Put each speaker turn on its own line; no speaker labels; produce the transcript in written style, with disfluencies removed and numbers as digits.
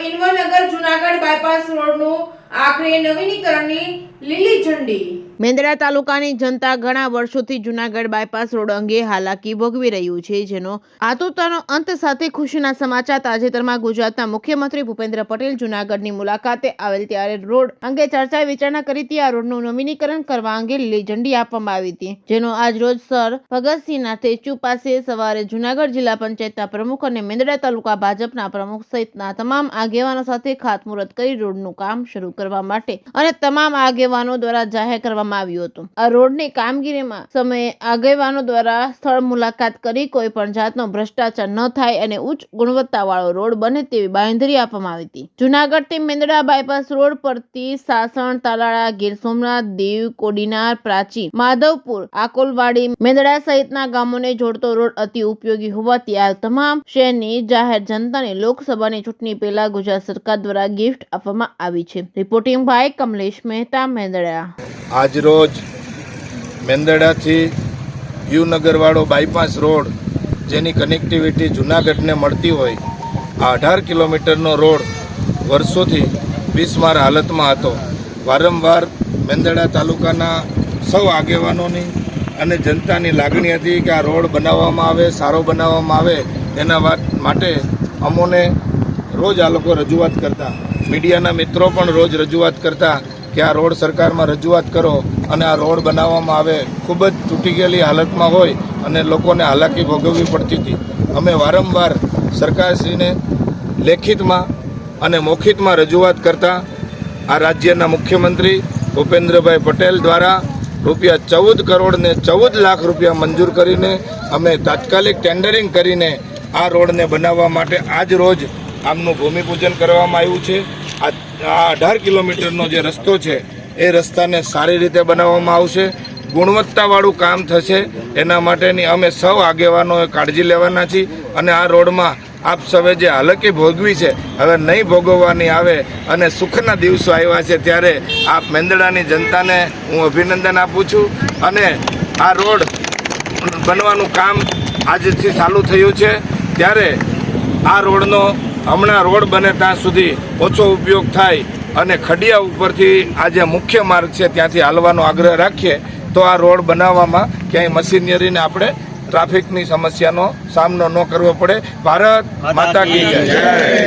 ઇન્વરનગર Junagadh bypass રોડનું આખરે નવીનીકરણની લીલી ઝંડી। મેંદડા તાલુકાની જનતા ઘણા વર્ષોથી જૂનાગઢ બાયપાસ રોડ અંગે હાલાકી ભોગવી રહ્યું છે, જેનો આતુરતાનો અંત સાથે ખુશીના સમાચાર તાજેતરમાં ગુજરાતના મુખ્યમંત્રી ભૂપેન્દ્ર પટેલ જૂનાગઢની મુલાકાતે આવેલ ત્યારે રોડ અંગે ચર્ચા વિચારણા કરી હતી। આ રોડનું નવીનીકરણ કરવા અંગે લીલી ઝંડી આપવામાં આવી હતી, જેનો આજ રોજ સર ભગતસિંહના સ્ટેચ્યુ પાસે સવારે જૂનાગઢ જિલ્લા પંચાયતના પ્રમુખ અને મેંદડા તાલુકા ભાજપના પ્રમુખ સહિતના તમામ આગેવાનો સાથે ખાતમુહૂર્ત કરી રોડનું કામ શરૂ કરવા માટે અને તમામ આગેવાનો દ્વારા જાહેર કરવામાં આવ્યું હતું। આ રોડની કામગીરીમાં સમયે આગેવાનો દ્વારા સ્થળ મુલાકાત કરી કોઈ પણ જાતનો ભ્રષ્ટાચાર ન થાય અને ઉચ્ચ ગુણવત્તાવાળો રોડ બને તેવી બાંહેધરી આપવામાં આવી હતી। જૂનાગઢથી મેંદડા બાયપાસ રોડ પરથી સાસણ, તાલાળા, ગીર સોમનાથ, દીવ, કોડીનાર, પ્રાચી, માધવપુર, આકોલવાડી, મેંદડા સહિતના ગામોને જોડતો રોડ અતિ ઉપયોગી હોવાથી આ તમામ શહેરની જાહેર જનતાને લોકસભાની ચૂંટણી પહેલા ગુજરાત સરકાર દ્વારા ગિફ્ટ આપવામાં આવી છે। Reporting by Kamlesh Mehta, Mendarda.
આજ રોજ મેંદડાથી યુનગરવાળો બાયપાસ રોડ જેની કનેક્ટિવિટી જૂનાગઢને મળતી હોય, આ 18 કિલોમીટરનો રોડ વર્ષોથી બિસ્માર હાલતમાં હતો। વારંવાર મેંદડા તાલુકાના સૌ આગેવાનોની અને જનતાની લાગણી હતી કે આ રોડ બનાવવામાં આવે, સારો બનાવવામાં આવે। એના માટે અમોને રોજ આ લોકો રજૂઆત કરતા, મીડિયાના મિત્રો પણ રોજ રજૂઆત કરતા કે આ રોડ સરકારમાં રજૂઆત કરો અને આ રોડ બનાવવામાં આવે। ખૂબ જ તૂટી ગયેલી હાલતમાં હોય અને લોકોને હાલાકી ભોગવવી પડતી હતી। અમે વારંવાર સરકારશ્રીને લેખિતમાં અને મૌખિકમાં રજૂઆત કરતા આ રાજ્યના મુખ્યમંત્રી ભૂપેન્દ્રભાઈ પટેલ દ્વારા રૂપિયા 14 કરોડ ને 14 લાખ રૂપિયા મંજૂર કરીને અમે તાત્કાલિક ટેન્ડરિંગ કરીને આ રોડને બનાવવા માટે આજ રોજ આમનું ભૂમિપૂજન કરવામાં આવ્યું છે। આ 18 કિલોમીટરનો જે રસ્તો છે એ રસ્તાને સારી રીતે બનાવવામાં આવશે, ગુણવત્તાવાળું કામ થશે। એના માટેની અમે સૌ આગેવાનોએ કાળજી લેવાના છીએ અને આ રોડમાં આપ સૌએ જે હાલાકી ભોગવી છે હવે નહીં ભોગવવાની આવે અને સુખના દિવસો આવ્યા છે ત્યારે આપ મેંદડાની જનતાને હું અભિનંદન આપું છું। અને આ રોડ બનવાનું કામ આજથી ચાલુ થયું છે ત્યારે આ રોડનો હમણાં રોડ બને ત્યાં સુધી ઓછો ઉપયોગ થાય અને ખડિયા ઉપરથી આ જે મુખ્ય માર્ગ છે ત્યાંથી હાલવાનો આગ્રહ રાખીએ તો આ રોડ બનાવવામાં ક્યાંય મશીનરીને આપણે ટ્રાફિકની સમસ્યાનો સામનો ન કરવો પડે। ભારત માતા કી જય।